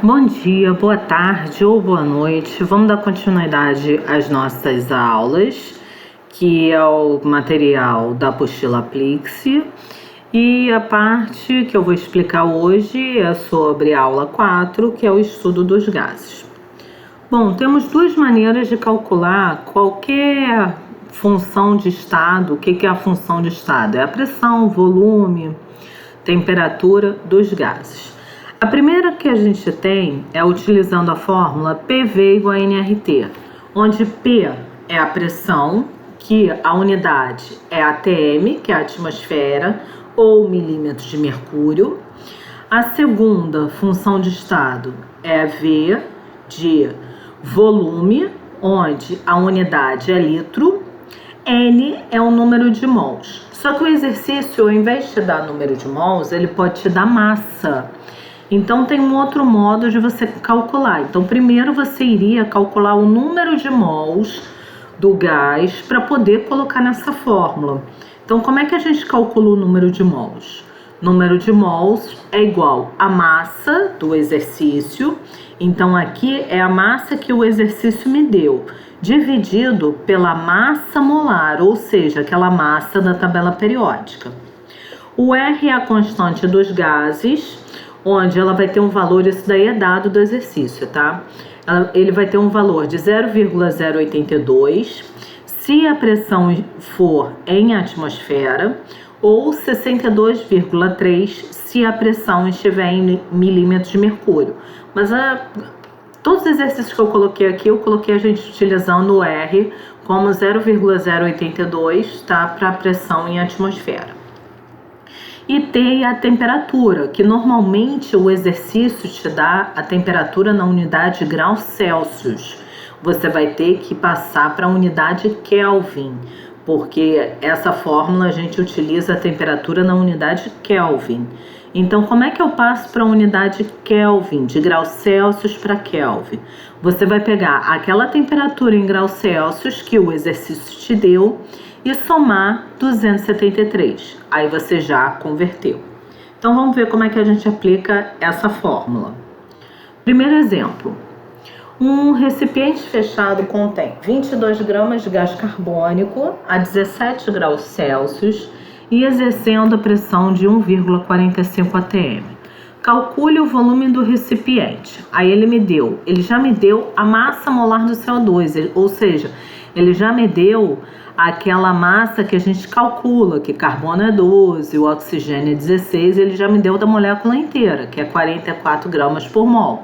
Bom dia, boa tarde ou boa noite. Vamos dar continuidade às nossas aulas, que é o material da apostila Aplique-se. E a parte que eu vou explicar hoje é sobre a aula 4, que é o estudo dos gases. Bom, temos duas maneiras de calcular qualquer função de estado. O que é a função de estado? É a pressão, volume, temperatura dos gases. A primeira que a gente tem é utilizando a fórmula PV igual a nRT, onde P é a pressão, que a unidade é atm, que é a atmosfera, ou milímetros de mercúrio. A segunda função de estado é V de volume, onde a unidade é litro. N é o número de mols. Só que o exercício, ao invés de te dar número de mols, ele pode te dar massa. Então tem um outro modo de você calcular. Então primeiro você iria calcular o número de mols do gás para poder colocar nessa fórmula. Então como é que a gente calcula o número de mols? Número de mols é igual à massa do exercício. Então aqui é a massa que o exercício me deu, dividido pela massa molar, ou seja, aquela massa da tabela periódica. O R é a constante dos gases, onde ela vai ter um valor, isso daí é dado do exercício, tá? Ele vai ter um valor de 0,082 se a pressão for em atmosfera, ou 62,3 se a pressão estiver em milímetros de mercúrio. Mas todos os exercícios que eu coloquei aqui, eu coloquei a gente utilizando o R como 0,082, tá? Para a pressão em atmosfera. E T é a temperatura, que normalmente o exercício te dá a temperatura na unidade de graus Celsius. Você vai ter que passar para a unidade Kelvin, porque essa fórmula a gente utiliza a temperatura na unidade Kelvin. Então, como é que eu passo para a unidade Kelvin, de graus Celsius para Kelvin? Você vai pegar aquela temperatura em graus Celsius que o exercício te deu e somar 273. Aí você já converteu. Então, vamos ver como é que a gente aplica essa fórmula. Primeiro exemplo. Um recipiente fechado contém 22 gramas de gás carbônico a 17 graus Celsius e exercendo a pressão de 1,45 atm. Calcule o volume do recipiente. Aí ele já me deu a massa molar do CO2, ou seja, ele já me deu aquela massa que a gente calcula, que carbono é 12, o oxigênio é 16, ele já me deu da molécula inteira, que é 44 gramas por mol.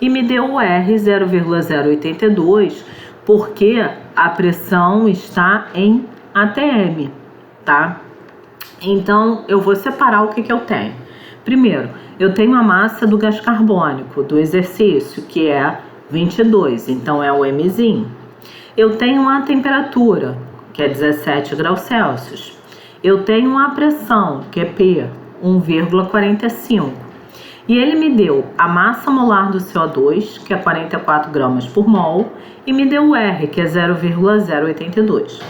E me deu o R 0,082, porque a pressão está em atm, tá? Então, eu vou separar o que eu tenho. Primeiro, eu tenho a massa do gás carbônico, do exercício, que é 22, então é o Mzinho. Eu tenho a temperatura, que é 17 graus Celsius. Eu tenho a pressão, que é P, 1,45. E ele me deu a massa molar do CO2, que é 44 gramas por mol, e me deu o R, que é 0,082.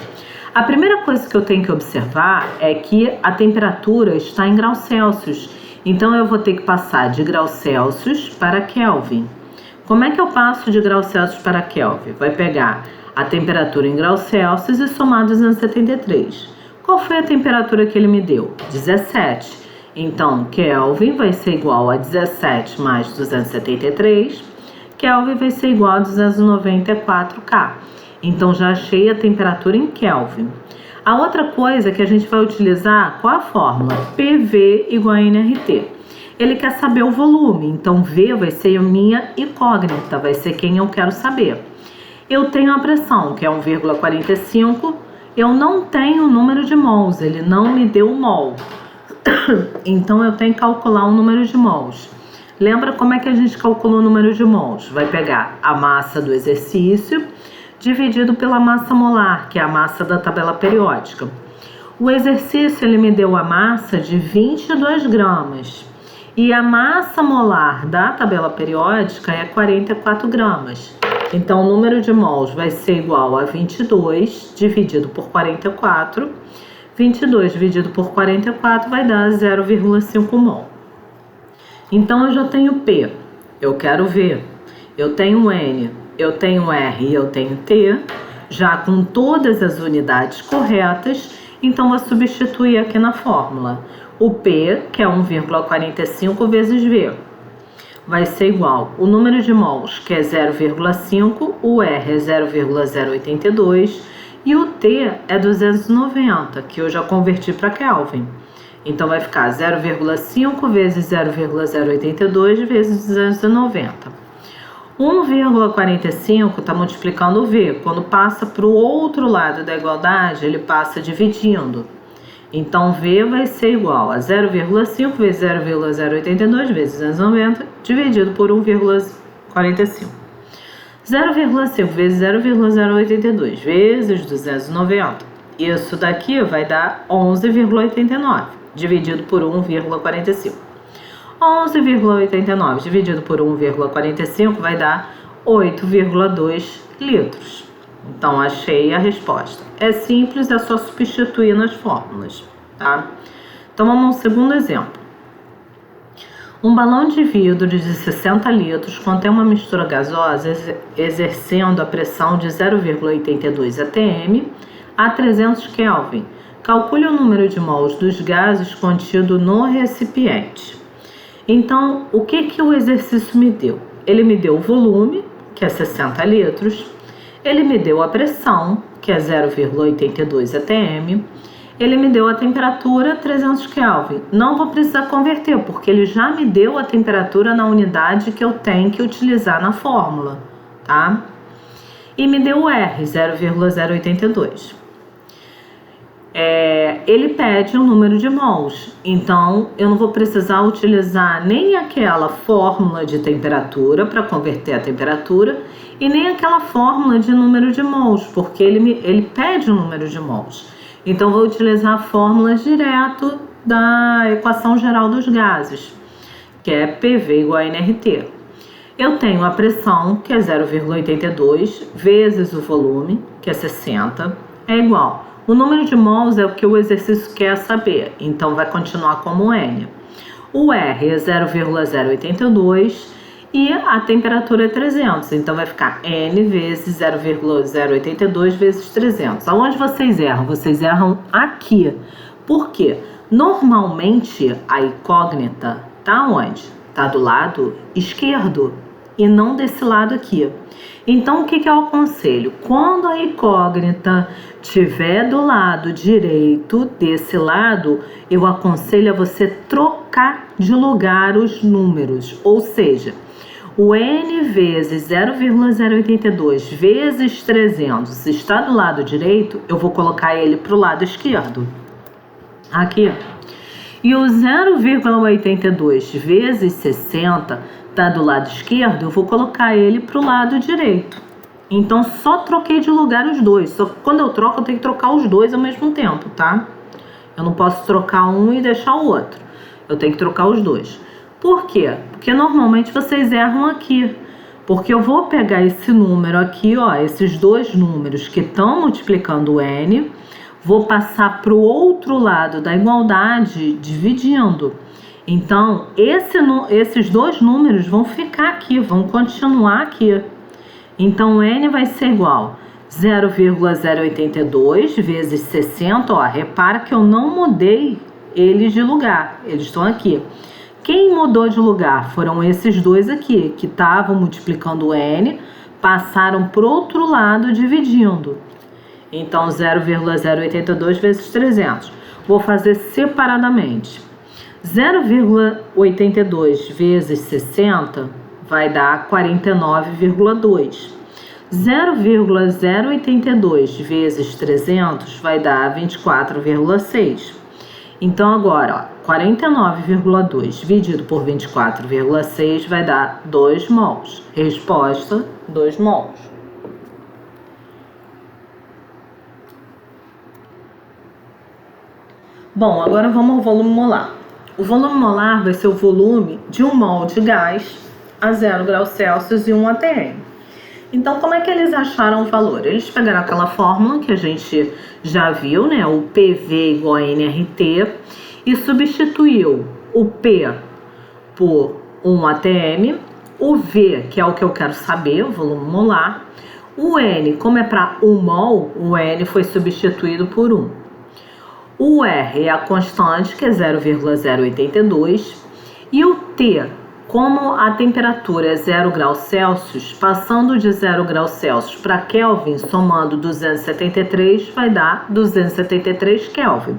A primeira coisa que eu tenho que observar é que a temperatura está em graus Celsius. Então eu vou ter que passar de graus Celsius para Kelvin. Como é que eu passo de graus Celsius para Kelvin? Vai pegar a temperatura em graus Celsius e somar 273. Qual foi a temperatura que ele me deu? 17. Então, Kelvin vai ser igual a 17 mais 273. Kelvin vai ser igual a 294 K. Então, já achei a temperatura em Kelvin. A outra coisa que a gente vai utilizar, qual a fórmula? PV igual a nRT. Ele quer saber o volume, então V vai ser a minha incógnita, vai ser quem eu quero saber. Eu tenho a pressão, que é 1,45. Eu não tenho o número de mols, ele não me deu o mol. Então eu tenho que calcular o número de mols. Lembra como é que a gente calcula o número de mols? Vai pegar a massa do exercício dividido pela massa molar, que é a massa da tabela periódica. O exercício ele me deu a massa de 22 gramas e a massa molar da tabela periódica é 44 gramas. Então o número de mols vai ser igual a 22 dividido por 44. 22 dividido por 44 vai dar 0,5 mol. Então eu já tenho P, Eu quero ver. Eu tenho N, eu tenho R e eu tenho T, já com todas as unidades corretas, então vou substituir aqui na fórmula. O P, que é 1,45 vezes V, vai ser igual o número de mols, que é 0,5, o R é 0,082 e o T é 290, que eu já converti para Kelvin. Então vai ficar 0,5 vezes 0,082 vezes 290. 1,45 está multiplicando o V. Quando passa para o outro lado da igualdade, ele passa dividindo. Então, V vai ser igual a 0,5 vezes 0,082 vezes 290 dividido por 1,45. 0,5 vezes 0,082 vezes 290. Isso daqui vai dar 11,89 dividido por 1,45. 11,89 dividido por 1,45 vai dar 8,2 litros. Então, achei a resposta. É simples, é só substituir nas fórmulas, tá? Então, vamos ao segundo exemplo. Um balão de vidro de 60 litros contém uma mistura gasosa exercendo a pressão de 0,82 atm a 300 Kelvin. Calcule o número de mols dos gases contido no recipiente. Então, o que o exercício me deu? Ele me deu o volume, que é 60 litros, ele me deu a pressão, que é 0,82 atm, ele me deu a temperatura, 300 Kelvin. Não vou precisar converter, porque ele já me deu a temperatura na unidade que eu tenho que utilizar na fórmula, tá? E me deu o R, 0,082. Ele pede o número de mols, então eu não vou precisar utilizar nem aquela fórmula de temperatura para converter a temperatura e nem aquela fórmula de número de mols, porque ele pede o número de mols. Então vou utilizar a fórmula direto da equação geral dos gases, que é PV igual a nRT. Eu tenho a pressão, que é 0,82, vezes o volume, que é 60, é igual. O número de mols é o que o exercício quer saber, então vai continuar como N. O R é 0,082 e a temperatura é 300, então vai ficar N vezes 0,082 vezes 300. Aonde vocês erram? Vocês erram aqui. Por quê? Normalmente a incógnita tá onde? Tá do lado esquerdo e não desse lado aqui. Então, o que eu aconselho? Quando a incógnita estiver do lado direito, desse lado, eu aconselho a você trocar de lugar os números. Ou seja, o N vezes 0,082 vezes 300 está do lado direito, eu vou colocar ele para o lado esquerdo. Aqui. E o 0,82 vezes 60 está do lado esquerdo, eu vou colocar ele para o lado direito. Então, só troquei de lugar os dois. Só que quando eu troco, eu tenho que trocar os dois ao mesmo tempo, tá? Eu não posso trocar um e deixar o outro. Eu tenho que trocar os dois. Por quê? Porque normalmente vocês erram aqui. Porque eu vou pegar esse número aqui, ó, esses dois números que estão multiplicando o N, vou passar para o outro lado da igualdade dividindo. Então, esses dois números vão ficar aqui, vão continuar aqui. Então, N vai ser igual a 0,082 vezes 60. Ó, repara que eu não mudei eles de lugar, eles estão aqui. Quem mudou de lugar foram esses dois aqui, que estavam multiplicando o N, passaram para o outro lado dividindo. Então, 0,082 vezes 300. Vou fazer separadamente. 0,82 vezes 60 vai dar 49,2. 0,082 vezes 300 vai dar 24,6. Então, agora, ó, 49,2 dividido por 24,6 vai dar 2 mols. Resposta, 2 mols. Bom, agora vamos ao volume molar. O volume molar vai ser o volume de 1 mol de gás a 0 graus Celsius e 1 atm. Então, como é que eles acharam o valor? Eles pegaram aquela fórmula que a gente já viu, né? O PV igual a nRT, e substituiu o P por 1 atm, O V, que é o que eu quero saber, o volume molar. O N, como é para 1 mol, o N foi substituído por 1. O R é a constante, que é 0,082. E o T, como a temperatura é 0 graus Celsius, passando de 0 graus Celsius para Kelvin, somando 273, vai dar 273 Kelvin.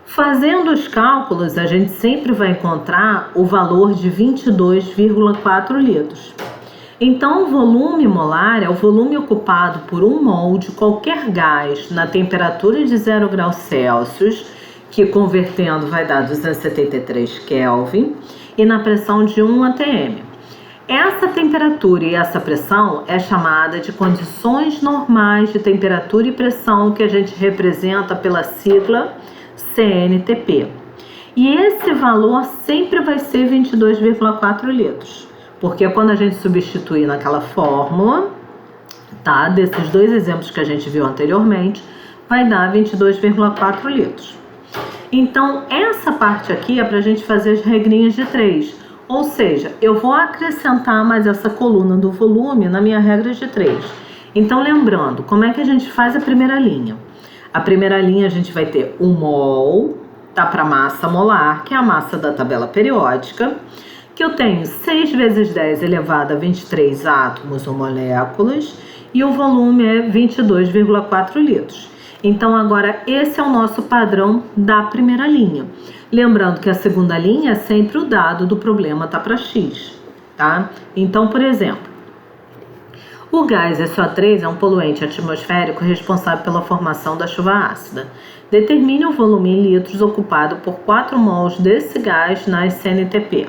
Fazendo os cálculos, a gente sempre vai encontrar o valor de 22,4 litros. Então, o volume molar é o volume ocupado por 1 mol de qualquer gás na temperatura de 0 graus Celsius, que convertendo vai dar 273 Kelvin, e na pressão de 1 atm. Essa temperatura e essa pressão é chamada de condições normais de temperatura e pressão, que a gente representa pela sigla CNTP. E esse valor sempre vai ser 22,4 litros, porque quando a gente substituir naquela fórmula, tá, desses dois exemplos que a gente viu anteriormente, vai dar 22,4 litros. Então, essa parte aqui é para a gente fazer as regrinhas de 3, ou seja, eu vou acrescentar mais essa coluna do volume na minha regra de 3. Então, lembrando, como é que a gente faz a primeira linha? A primeira linha a gente vai ter 1 mol, tá, para massa molar, que é a massa da tabela periódica, que eu tenho 6 vezes 10 elevado a 23 átomos ou moléculas, e o volume é 22,4 litros. Então, agora, esse é o nosso padrão da primeira linha. Lembrando que a segunda linha é sempre o dado do problema tá para X, tá? Então, por exemplo, o gás SO3 é um poluente atmosférico responsável pela formação da chuva ácida. Determine o volume em litros ocupado por 4 mols desse gás na CNTP.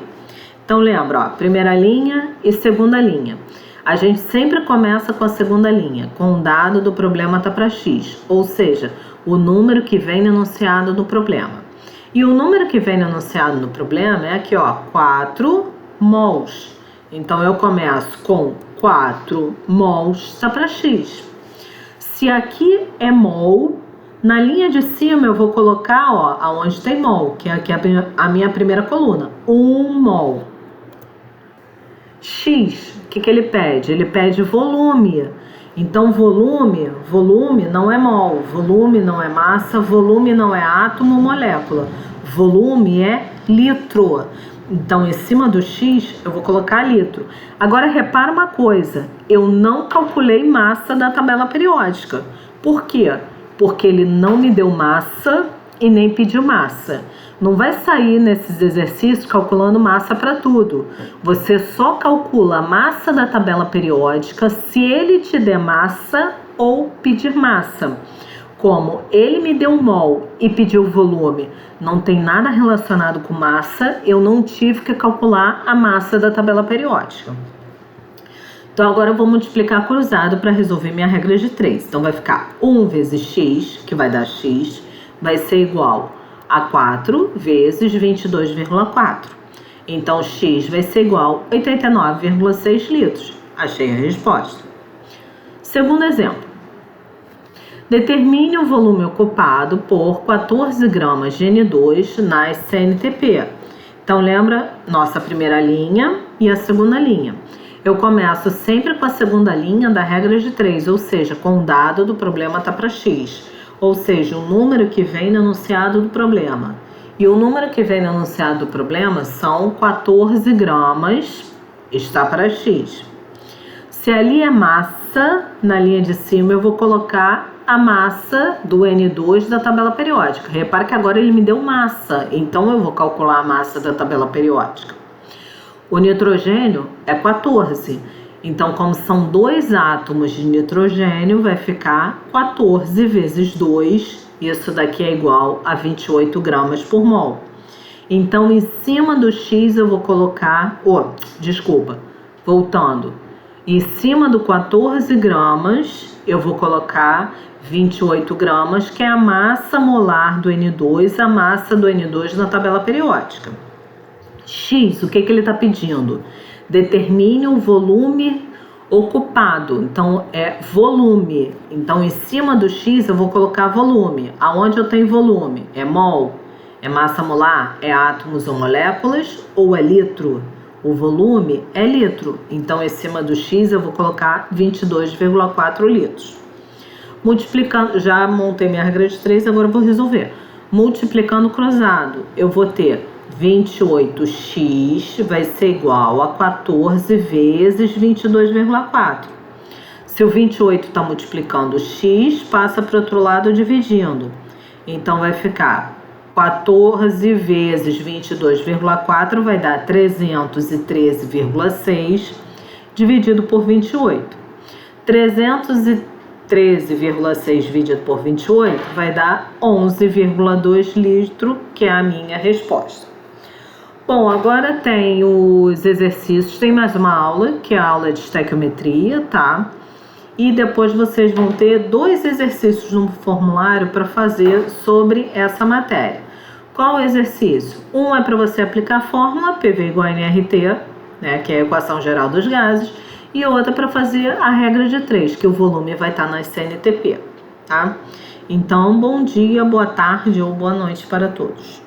Então, lembra, ó, primeira linha e segunda linha. A gente sempre começa com a segunda linha, com o dado do problema tá para X, ou seja, o número que vem no enunciado do problema. E o número que vem no enunciado do problema é aqui, ó, 4 mols. Então, eu começo com 4 mols tá para X. Se aqui é mol, na linha de cima eu vou colocar, ó, aonde tem mol, que é aqui a minha primeira coluna, 1 mol. X, o que ele pede? Ele pede volume. Então, volume não é mol, volume não é massa, volume não é átomo ou molécula. Volume é litro. Então, em cima do X, eu vou colocar litro. Agora, repara uma coisa. Eu não calculei massa da tabela periódica. Por quê? Porque ele não me deu massa e nem pediu massa. Não vai sair nesses exercícios calculando massa para tudo. Você só calcula a massa da tabela periódica se ele te der massa ou pedir massa. Como ele me deu mol e pediu volume, não tem nada relacionado com massa, eu não tive que calcular a massa da tabela periódica. Então, agora eu vou multiplicar cruzado para resolver minha regra de 3. Então, vai ficar 1 vezes x, que vai dar x, vai ser igual a 4 vezes 22,4. Então, x vai ser igual a 89,6 litros. Achei a resposta. Segundo exemplo. Determine o volume ocupado por 14 gramas de N2 nas CNTP. Então, lembra nossa primeira linha e a segunda linha. Eu começo sempre com a segunda linha da regra de 3, ou seja, com o dado do problema tá para X. Ou seja, o número que vem no enunciado do problema. E o número que vem no enunciado do problema são 14 gramas, está para X. Se ali é massa, na linha de cima eu vou colocar a massa do N2 da tabela periódica. Repara que agora ele me deu massa, então eu vou calcular a massa da tabela periódica. O nitrogênio é 14. Então, como são 2 átomos de nitrogênio, vai ficar 14 vezes 2. Isso daqui é igual a 28 gramas por mol. Então, em cima do X eu vou colocar... voltando. Em cima do 14 gramas, eu vou colocar 28 gramas, que é a massa molar do N2, a massa do N2 na tabela periódica. X, o que ele está pedindo? Determine o volume ocupado. Então, é volume. Então, em cima do X, eu vou colocar volume. Aonde eu tenho volume? É mol? É massa molar? É átomos ou moléculas? Ou é litro? O volume é litro, então em cima do X eu vou colocar 22,4 litros. Multiplicando, já montei minha regra de 3, agora eu vou resolver. Multiplicando cruzado, eu vou ter 28x vai ser igual a 14 vezes 22,4. Se o 28 está multiplicando x, passa para o outro lado dividindo. Então vai ficar 14 vezes 22,4 vai dar 313,6 dividido por 28. 313,6 dividido por 28 vai dar 11,2 litros, que é a minha resposta. Bom, agora tem os exercícios, tem mais uma aula, que é a aula de estequiometria, tá? E depois vocês vão ter 2 exercícios no formulário para fazer sobre essa matéria. Qual o exercício? Um é para você aplicar a fórmula PV igual a nRT, né, que é a equação geral dos gases, e outra para fazer a regra de 3, que o volume vai estar na CNTP, tá? Então, bom dia, boa tarde ou boa noite para todos.